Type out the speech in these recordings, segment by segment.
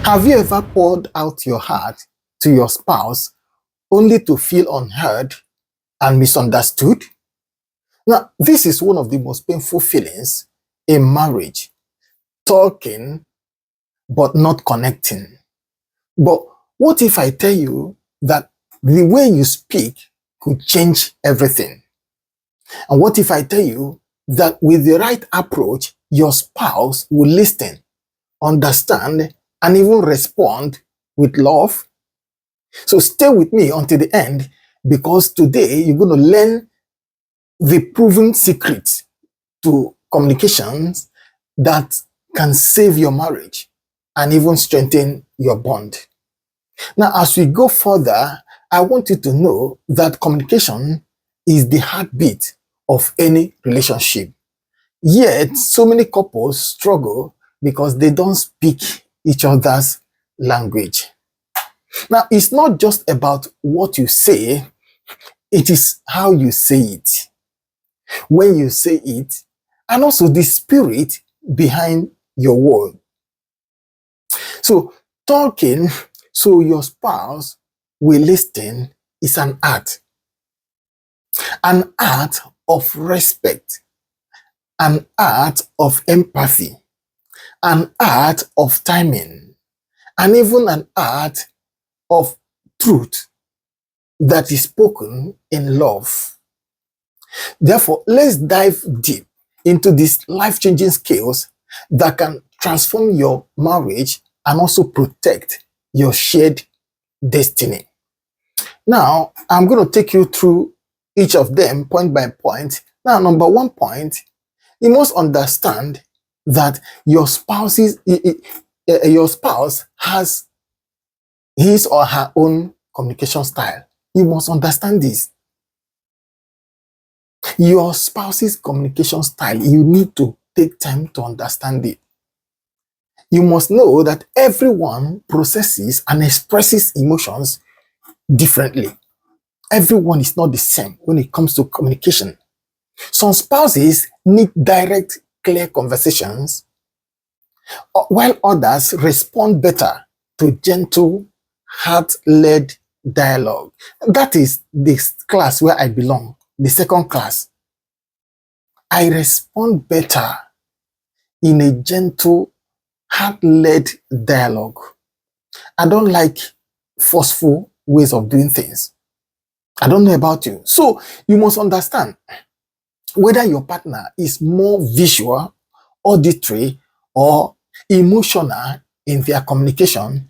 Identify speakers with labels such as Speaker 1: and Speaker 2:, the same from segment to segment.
Speaker 1: Have you ever poured out your heart to your spouse only to feel unheard and misunderstood? Now, this is one of the most painful feelings in marriage, talking but not connecting. But what if I tell you that the way you speak could change everything? And what if I tell you that with the right approach, your spouse will listen, understand, and even respond with love? So stay with me until the end, because today you're going to learn the proven secret to communications that can save your marriage and even strengthen your bond. Now, as we go further, I want you to know that communication is the heartbeat of any relationship. Yet, so many couples struggle because they don't speak each other's language. Now, it's not just about what you say, it is how you say it, when you say it, and also the spirit behind your word. So, talking so your spouse will listen is an art of respect, an art of empathy, an art of timing, and even an art of truth that is spoken in love. Therefore, let's dive deep into these life-changing skills that can transform your marriage and also protect your shared destiny. Now, I'm going to take you through each of them point by point. Now, number 1 point, you must understand that your spouse has his or her own communication style. You must understand this. Your spouse's communication style, you need to take time to understand it. You must know that everyone processes and expresses emotions differently. Everyone is not the same when it comes to communication. Some spouses need direct, clear conversations, while others respond better to gentle, heart-led dialogue. That is this class where I belong, the second class. I respond better in a gentle, heart-led dialogue. I don't like forceful ways of doing things. I don't know about you. So you must understand whether your partner is more visual, auditory, or emotional in their communication,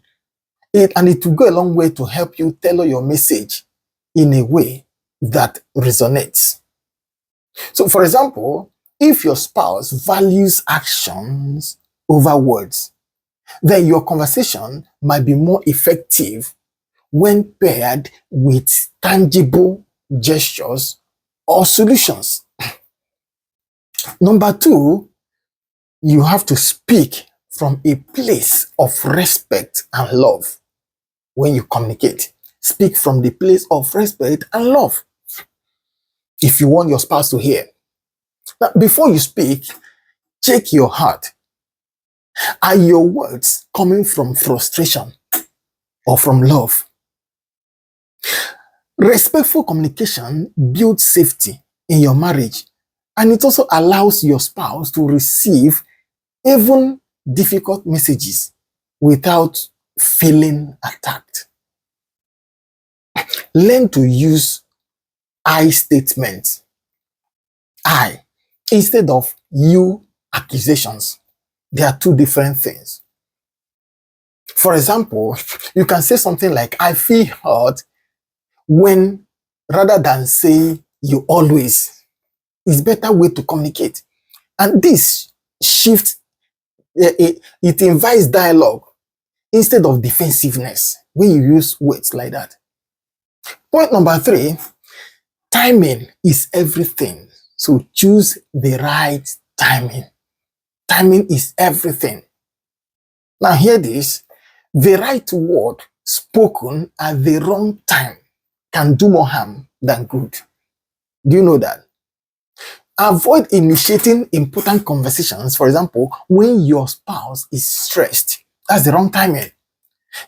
Speaker 1: and it will go a long way to help you tailor your message in a way that resonates. So, for example, if your spouse values actions over words, then your conversation might be more effective when paired with tangible gestures or solutions. Number 2, you have to speak from a place of respect and love when you communicate. Speak from the place of respect and love if you want your spouse to hear. Now, before you speak, check your heart. Are your words coming from frustration or from love? Respectful communication builds safety in your marriage, and it also allows your spouse to receive even difficult messages without feeling attacked. Learn to use I statements. I, instead of you accusations. They are two different things. For example, you can say something like, I feel hurt, when rather than say you always. It's a better way to communicate. And this shift, it invites dialogue instead of defensiveness when you use words like that. Point number 3, timing is everything. So choose the right timing. Timing is everything. Now hear this. The right word spoken at the wrong time can do more harm than good. Do you know that? Avoid initiating important conversations, for example, when your spouse is stressed. That's the wrong timing.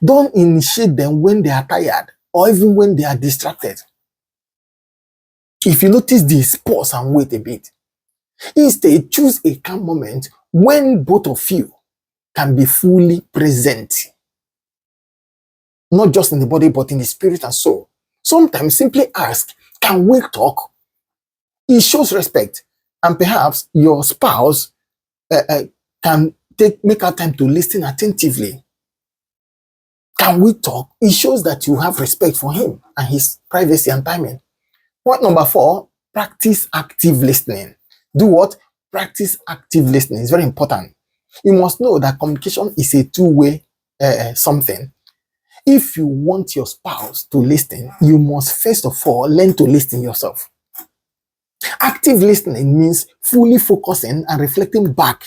Speaker 1: Don't initiate them when they are tired or even when they are distracted. If you notice this, pause and wait a bit. Instead, choose a calm moment when both of you can be fully present, not just in the body, but in the spirit and soul. Sometimes simply ask, can we talk? It shows respect, and perhaps your spouse can make out time to listen attentively. Can we talk? It shows that you have respect for him and his privacy and timing. Point number 4, practice active listening. Do what? Practice active listening. It's very important. You must know that communication is a two-way something. If you want your spouse to listen, you must first of all learn to listen yourself. Active listening means fully focusing and reflecting back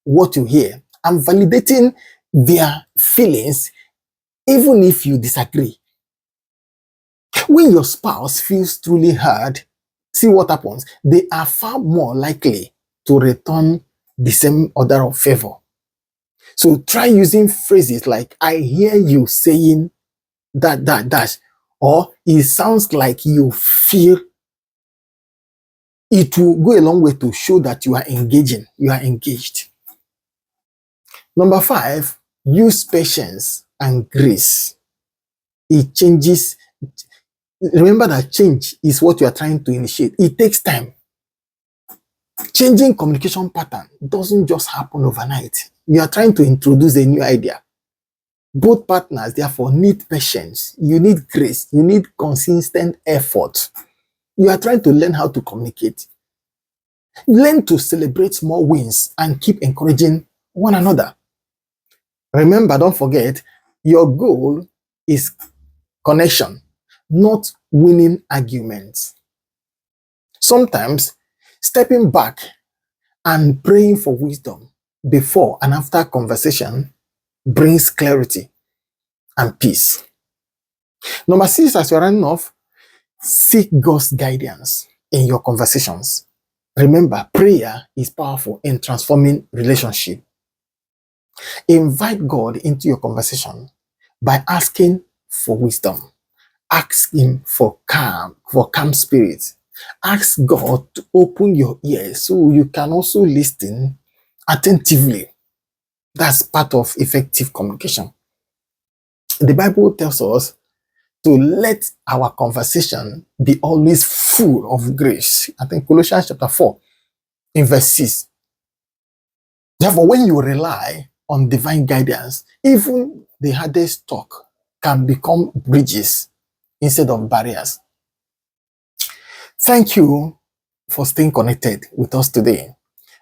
Speaker 1: what you hear and validating their feelings even if you disagree. When your spouse feels truly heard, see what happens. They are far more likely to return the same order of favor. So try using phrases like, I hear you saying that, or it sounds like you feel. It will go a long way to show that you are engaging, you are engaged. Number 5, use patience and grace. It changes. Remember that change is what you are trying to initiate. It takes time. Changing communication pattern doesn't just happen overnight. You are trying to introduce a new idea. Both partners, therefore, need patience. You need grace. You need consistent effort. You are trying to learn how to communicate. Learn to celebrate small wins and keep encouraging one another. Remember, don't forget, your goal is connection, not winning arguments. Sometimes, stepping back and praying for wisdom before and after conversation brings clarity and peace. Number 6, as you're running off, seek God's guidance in your conversations. Remember, prayer is powerful in transforming relationship. Invite God into your conversation by asking for wisdom. Ask him for calm spirit. Ask God to open your ears so you can also listen attentively. That's part of effective communication. The Bible tells us to let our conversation be always full of grace. I think Colossians chapter 4 in verse 6. Therefore, when you rely on divine guidance, even the hardest talk can become bridges instead of barriers. Thank you for staying connected with us today.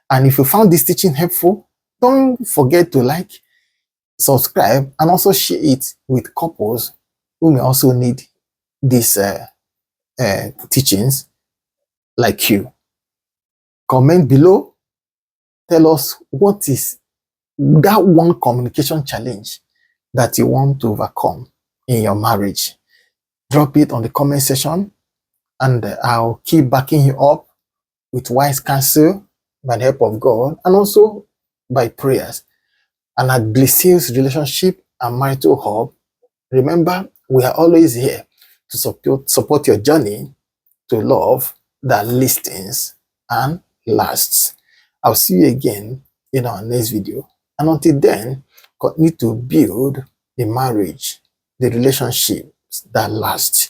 Speaker 1: And if you found this teaching helpful, don't forget to like, subscribe, and also share it with couples who may also need these teachings like you. Comment below. Tell us what is that one communication challenge that you want to overcome in your marriage. Drop it on the comment section, and I'll keep backing you up with wise counsel by the help of God and also by prayers. And at Bliss's Relationship and Marital Hub, remember, we are always here to support your journey to love that listens and lasts. I'll see you again in our next video. And until then, continue to build the marriage, the relationships that last.